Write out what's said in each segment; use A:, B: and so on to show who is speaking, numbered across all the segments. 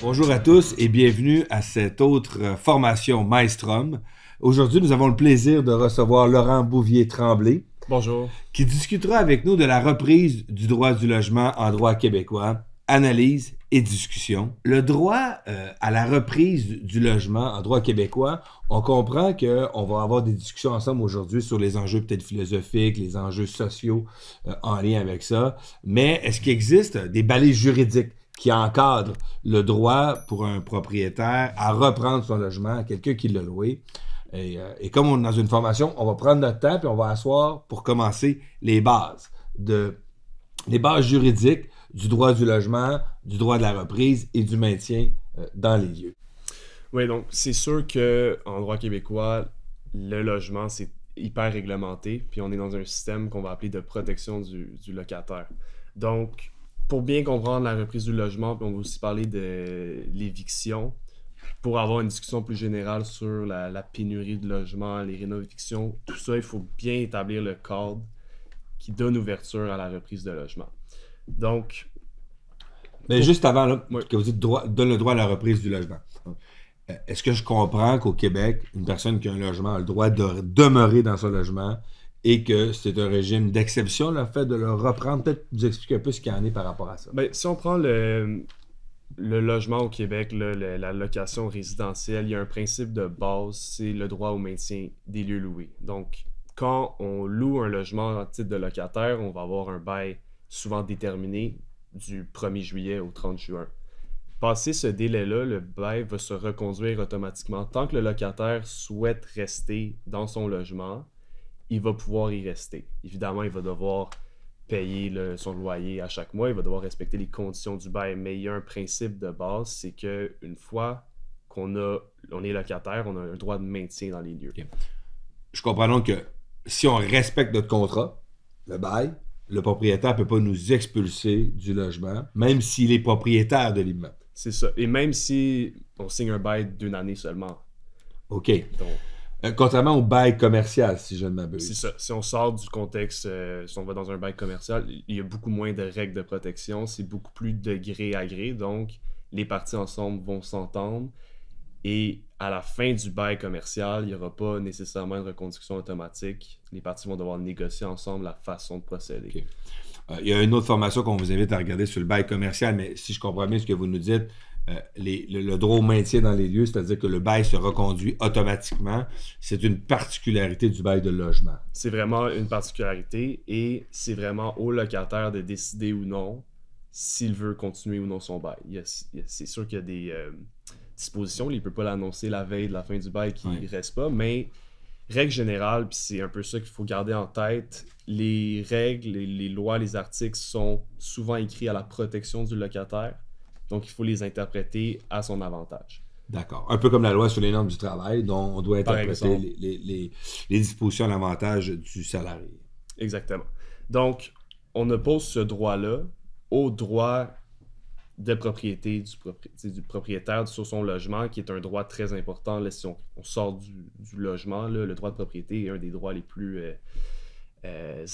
A: Bonjour à tous et bienvenue à cette autre formation Maelstrom. Aujourd'hui, nous avons le plaisir de recevoir Laurent Bouvier-Tremblay.
B: Bonjour.
A: Qui discutera avec nous de la reprise du droit du logement en droit québécois, analyse et discussion. Le droit à la reprise du logement en droit québécois, on comprend qu'on va avoir des discussions ensemble aujourd'hui sur les enjeux peut-être philosophiques, les enjeux sociaux en lien avec ça, mais est-ce qu'il existe des balises juridiques qui encadrent le droit pour un propriétaire à reprendre son logement à quelqu'un qui l'a loué? Et comme on est dans une formation, on va prendre notre temps et on va asseoir pour commencer les bases juridiques du droit du logement, du droit de la reprise et du maintien dans les lieux.
B: Oui, donc c'est sûr qu'en droit québécois, le logement, c'est hyper réglementé, puis on est dans un système qu'on va appeler de protection du locataire. Donc, pour bien comprendre la reprise du logement, puis on va aussi parler de l'éviction, pour avoir une discussion plus générale sur la pénurie de logements, les rénovations, tout ça, il faut bien établir le cadre qui donne ouverture à la reprise de logement. Donc...
A: Mais juste avant, là, que vous dites donne le droit à la reprise du logement. Est-ce que je comprends qu'au Québec, une personne qui a un logement a le droit de demeurer dans son logement et que c'est un régime d'exception, le fait de le reprendre? Peut-être vous expliquer un peu ce qu'il y en est par rapport à ça.
B: Ben, si on prend le logement au Québec, là, la location résidentielle, il y a un principe de base, c'est le droit au maintien des lieux loués. Donc, quand on loue un logement en titre de locataire, on va avoir un bail souvent déterminé du 1er juillet au 30 juin. Passé ce délai-là, le bail va se reconduire automatiquement. Tant que le locataire souhaite rester dans son logement, il va pouvoir y rester. Évidemment, il va devoir payer son loyer à chaque mois, il va devoir respecter les conditions du bail, mais il y a un principe de base, c'est qu'une fois on est locataire, on a un droit de maintien dans les lieux.
A: Okay. Je comprends donc que si on respecte notre contrat, le bail, le propriétaire ne peut pas nous expulser du logement, même s'il est propriétaire de l'immeuble.
B: C'est ça. Et même si on signe un bail d'une année seulement.
A: OK. Contrairement au bail commercial, si je ne m'abuse.
B: C'est ça. Si on sort du contexte, si on va dans un bail commercial, il y a beaucoup moins de règles de protection. C'est beaucoup plus de gré à gré. Donc, les parties ensemble vont s'entendre. Et à la fin du bail commercial, il n'y aura pas nécessairement une reconduction automatique. Les parties vont devoir négocier ensemble la façon de procéder.
A: Okay. Il y a une autre formation qu'on vous invite à regarder sur le bail commercial, mais si je comprends bien ce que vous nous dites, le droit au maintien dans les lieux, c'est-à-dire que le bail se reconduit automatiquement, c'est une particularité du bail de logement.
B: C'est vraiment une particularité et c'est vraiment au locataire de décider ou non s'il veut continuer ou non son bail. C'est sûr qu'il y a des dispositions, il ne peut pas l'annoncer la veille de la fin du bail qu'il ne reste pas, mais règle générale, puis c'est un peu ça qu'il faut garder en tête, les règles, les lois, les articles sont souvent écrits à la protection du locataire, donc il faut les interpréter à son avantage.
A: D'accord. Un peu comme la loi sur les normes du travail, dont on doit interpréter les dispositions à l'avantage du salarié.
B: Exactement. Donc, on oppose ce droit-là au droit de propriété du propriétaire sur son logement, qui est un droit très important. Là, si on sort du logement, là, le droit de propriété est un des droits les plus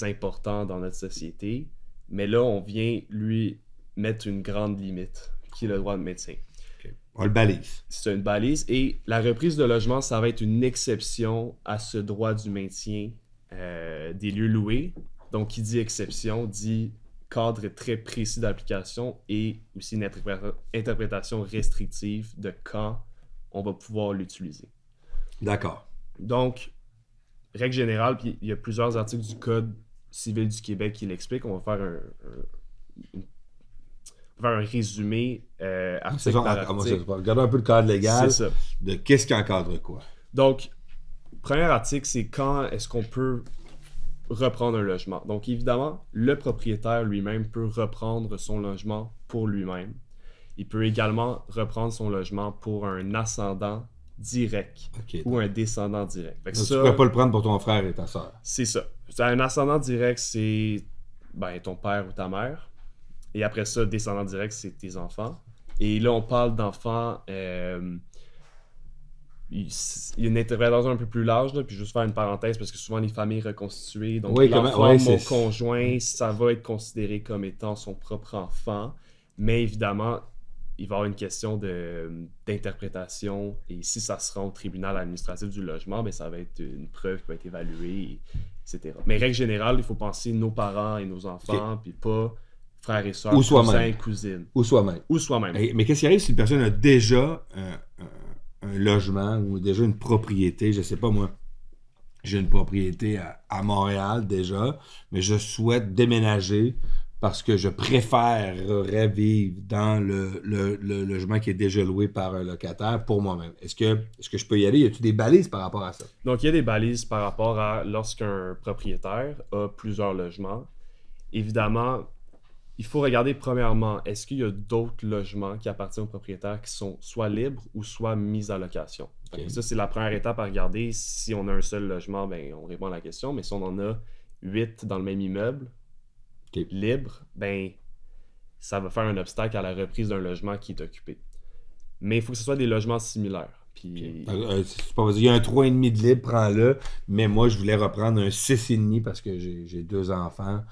B: importants dans notre société. Mais là, on vient lui mettre une grande limite, qui est le droit de maintien.
A: Okay. On le balise.
B: C'est une balise. Et la reprise de logement, ça va être une exception à ce droit du maintien des lieux loués. Donc, qui dit exception, dit cadre très précis d'application et aussi une interprétation restrictive de quand on va pouvoir l'utiliser.
A: D'accord.
B: Donc, règle générale, puis il y a plusieurs articles du Code civil du Québec qui l'expliquent. On va faire un résumé article par article.
A: Regardons un peu le cadre légal de qu'est-ce qui encadre quoi.
B: Donc, premier article, c'est quand est-ce qu'on peut reprendre un logement. Donc, évidemment, le propriétaire lui-même peut reprendre son logement pour lui-même. Il peut également reprendre son logement pour un ascendant direct ou un descendant direct.
A: Donc, tu ne pourrais pas le prendre pour ton frère et ta soeur.
B: C'est ça. Un ascendant direct, c'est ton père ou ta mère. Et après ça, descendant direct, c'est tes enfants. Et là, on parle d'enfants... il y a une interprétation un peu plus large, là, puis juste faire une parenthèse, parce que souvent les familles reconstituées, donc l'enfant, mon conjoint, ça va être considéré comme étant son propre enfant, mais évidemment, il va y avoir une question d'interprétation et si ça se rend au tribunal administratif du logement, ben, ça va être une preuve qui va être évaluée, etc. Mais règle générale, il faut penser nos parents et nos enfants, puis pas frères et sœurs,
A: Ou
B: cousins
A: soi-même.
B: et cousines.
A: Ou soi-même.
B: Ou soi-même.
A: Mais qu'est-ce qui arrive si une personne a déjà un logement ou déjà une propriété, je sais pas moi, j'ai une propriété à Montréal déjà, mais je souhaite déménager parce que je préférerais vivre dans le logement qui est déjà loué par un locataire pour moi-même. Est-ce que je peux y aller? Y a-t-il des balises par rapport à ça?
B: Donc, il y a des balises par rapport à lorsqu'un propriétaire a plusieurs logements. Évidemment, il faut regarder premièrement, est-ce qu'il y a d'autres logements qui appartiennent aux propriétaires qui sont soit libres ou soit mis en location?
A: Okay.
B: Ça, c'est la première étape à regarder. Si on a un seul logement, ben, on répond à la question. Mais si on en a 8 dans le même immeuble,
A: okay,
B: libre, ben, ça va faire un obstacle à la reprise d'un logement qui est occupé. Mais il faut que ce soit des logements similaires. Puis...
A: Okay. C'est pas, il y a un 3,5 de libre, prends-le. Mais moi, je voulais reprendre un 6,5 parce que j'ai 2 enfants.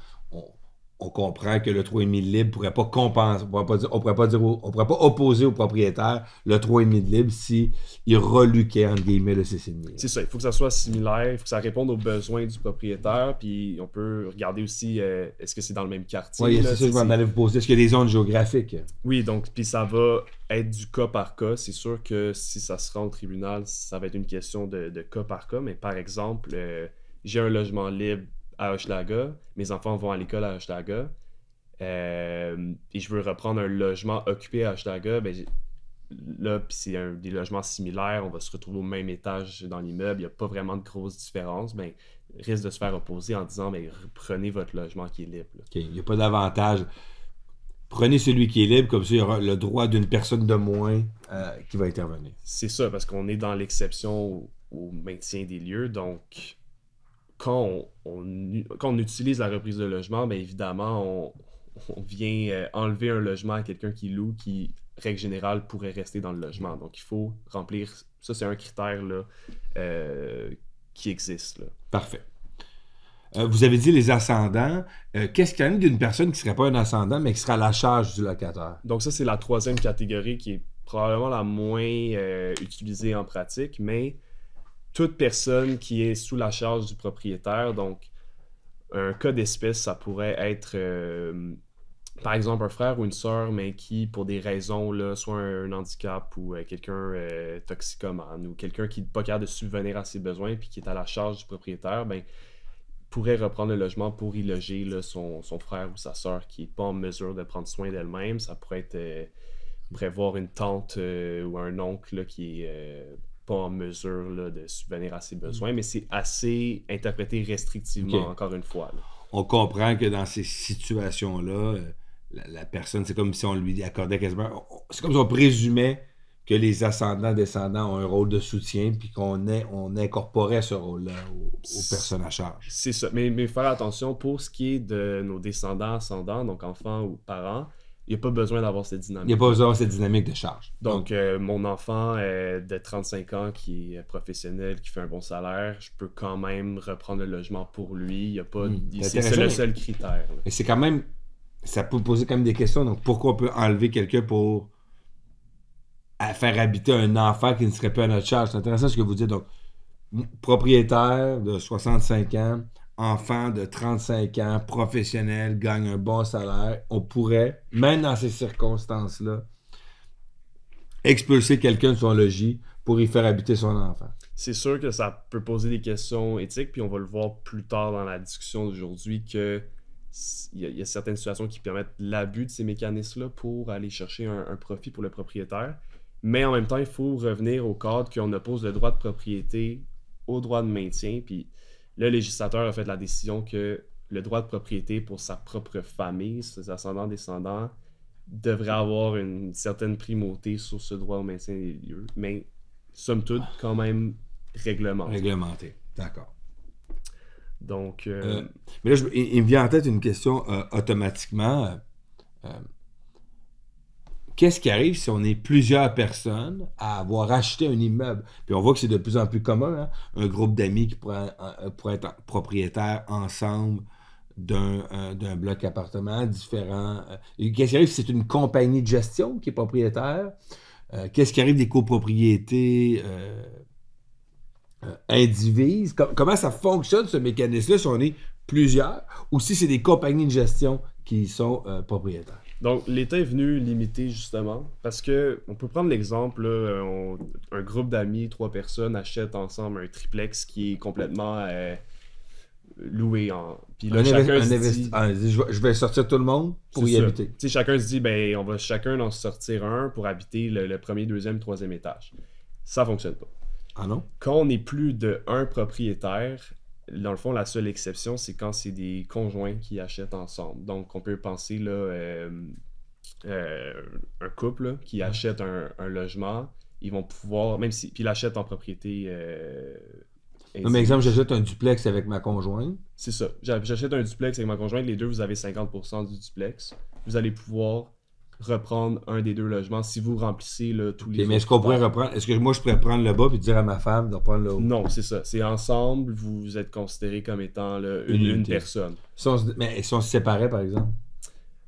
A: On comprend que le 3,5 de libre pourrait pas compenser, on pourrait pas opposer au propriétaire le 3,5 de libre si il reluquait entre guillemets le 6,5.
B: C'est ça, il faut que ça soit similaire, il faut que ça réponde aux besoins du propriétaire, puis on peut regarder aussi est-ce que c'est dans le même quartier.
A: Oui, c'est ça que je m'en allais vous poser. Est-ce qu'il y a des zones géographiques?
B: Oui, donc puis ça va être du cas par cas. C'est sûr que si ça se rend au tribunal, ça va être une question de cas par cas, mais par exemple, j'ai un logement libre à Hochelaga, mes enfants vont à l'école à Hochelaga, et je veux reprendre un logement occupé à Hochelaga, ben là, puis c'est des logements similaires, on va se retrouver au même étage dans l'immeuble, il n'y a pas vraiment de grosses différences, ben risque de se faire opposer en disant, ben prenez votre logement qui est libre.
A: OK, il n'y a pas d'avantage. Prenez celui qui est libre, comme ça, il y aura le droit d'une personne de moins qui va intervenir.
B: C'est ça, parce qu'on est dans l'exception au maintien des lieux, donc... Quand on utilise la reprise de logement, bien évidemment, on vient enlever un logement à quelqu'un qui loue qui, règle générale, pourrait rester dans le logement. Donc, il faut remplir... Ça, c'est un critère là, qui existe. Là.
A: Parfait. Vous avez dit les ascendants. Qu'est-ce qu'il y en a d'une personne qui ne serait pas un ascendant, mais qui serait à la charge du locataire?
B: Donc, ça, c'est la troisième catégorie qui est probablement la moins utilisée en pratique, mais... toute personne qui est sous la charge du propriétaire, donc un cas d'espèce, ça pourrait être par exemple un frère ou une sœur, mais qui, pour des raisons, là, soit un handicap ou quelqu'un toxicomane ou quelqu'un qui n'est pas capable de subvenir à ses besoins puis qui est à la charge du propriétaire, ben, pourrait reprendre le logement pour y loger là, son frère ou sa sœur qui n'est pas en mesure de prendre soin d'elle-même. Ça pourrait être prévoir une tante ou un oncle là, qui est... pas en mesure là, de subvenir à ses besoins, mais c'est assez interprété restrictivement, encore une fois. Là.
A: On comprend que dans ces situations-là, la personne, c'est comme si on lui accordait quasiment... C'est comme si on présumait que les ascendants-descendants ont un rôle de soutien, puis qu'on incorporait ce rôle-là aux personnes à charge.
B: C'est ça, mais faire attention, pour ce qui est de nos descendants, ascendants, donc enfants ou parents, il n'y a pas besoin d'avoir cette dynamique.
A: Il n'y a pas besoin d'avoir cette dynamique de charge.
B: Donc, mon enfant de 35 ans qui est professionnel, qui fait un bon salaire, je peux quand même reprendre le logement pour lui. Il y a pas, c'est le seul critère. Là.
A: Et c'est quand même... Ça peut poser quand même des questions. Donc, pourquoi on peut enlever quelqu'un pour faire habiter un enfant qui ne serait pas à notre charge? C'est intéressant ce que vous dites. Donc, propriétaire de 65 ans... enfant de 35 ans, professionnel, gagne un bon salaire, on pourrait, même dans ces circonstances-là, expulser quelqu'un de son logis pour y faire habiter son enfant.
B: C'est sûr que ça peut poser des questions éthiques, puis on va le voir plus tard dans la discussion d'aujourd'hui qu'il y a certaines situations qui permettent l'abus de ces mécanismes-là pour aller chercher un profit pour le propriétaire. Mais en même temps, il faut revenir au cadre qu'on oppose le droit de propriété au droit de maintien, puis le législateur a fait la décision que le droit de propriété pour sa propre famille, ses ascendants-descendants, devrait avoir une certaine primauté sur ce droit au maintien des lieux, mais somme toute, quand même réglementé.
A: Réglementé, d'accord.
B: Donc...
A: mais là, il me vient en tête une question automatiquement. Qu'est-ce qui arrive si on est plusieurs personnes à avoir acheté un immeuble? Puis on voit que c'est de plus en plus commun, hein? Un groupe d'amis qui pourrait être propriétaires ensemble d'un bloc appartement différent. Qu'est-ce qui arrive si c'est une compagnie de gestion qui est propriétaire? Qu'est-ce qui arrive des copropriétés indivises? Comment ça fonctionne, ce mécanisme-là, si on est plusieurs, ou si c'est des compagnies de gestion qui sont propriétaires?
B: Donc, l'État est venu limiter justement, parce que on peut prendre l'exemple, là, un groupe d'amis, 3 personnes achètent ensemble un triplex qui est complètement loué. Puis là, chacun se dit...
A: je vais sortir tout le monde pour y habiter.
B: Tu sais, chacun se dit, ben, on va chacun en sortir un pour habiter le premier, deuxième, troisième étage. Ça fonctionne pas.
A: Ah non?
B: Quand on est plus de un propriétaire, dans le fond, la seule exception, c'est quand c'est des conjoints qui achètent ensemble. Donc, on peut penser là, un couple là, qui achète un logement, ils vont pouvoir, même si, puis ils l'achètent en propriété.
A: Non, mais exemple, j'achète un duplex avec ma conjointe.
B: C'est ça. J'achète un duplex avec ma conjointe, les deux, vous avez 50% du duplex. Vous allez pouvoir reprendre un des deux logements si vous remplissez là, tous les
A: mais est-ce qu'on pourrait reprendre? Est-ce que moi je pourrais prendre le bas et dire à ma femme de reprendre le haut?
B: Non, c'est ça. C'est ensemble, vous êtes considérés comme étant là, une personne.
A: Mais si on se séparait, par exemple?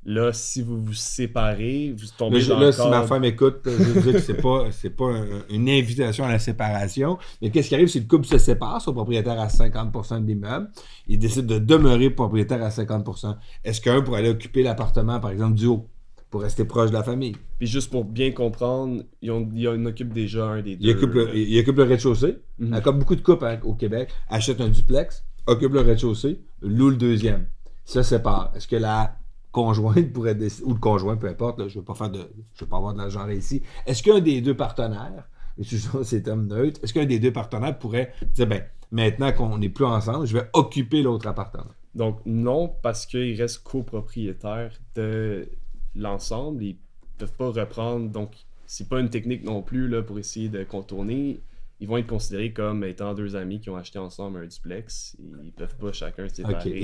B: Là, si vous vous séparez, vous tombez
A: là,
B: dans le
A: si ma femme écoute, je veux dire que c'est pas une invitation à la séparation. Mais qu'est-ce qui arrive si le couple se sépare, son propriétaire à 50% de l'immeuble, il décide de demeurer propriétaire à 50%. Est-ce qu'un pourrait aller occuper l'appartement, par exemple, du haut, pour rester proche de la famille?
B: Puis juste pour bien comprendre, il en occupe déjà un des deux.
A: Il occupe le rez-de-chaussée. Comme beaucoup de couples au Québec, achète un duplex, occupe le rez-de-chaussée, loue le deuxième. Se sépare. Est-ce que la conjointe pourrait décider, ou le conjoint, peu importe, là, je ne veux pas avoir de l'argent ici. Est-ce qu'un des deux partenaires, utilisons ces termes neutres, est-ce qu'un des deux partenaires pourrait dire, ben, maintenant qu'on n'est plus ensemble, je vais occuper l'autre appartement?
B: Donc non, parce qu'ils restent copropriétaires de l'ensemble, ils peuvent pas reprendre, donc c'est pas une technique non plus là, pour essayer de contourner. Ils vont être considérés comme étant deux amis qui ont acheté ensemble un duplex. Ils peuvent pas chacun se séparer.
A: Okay.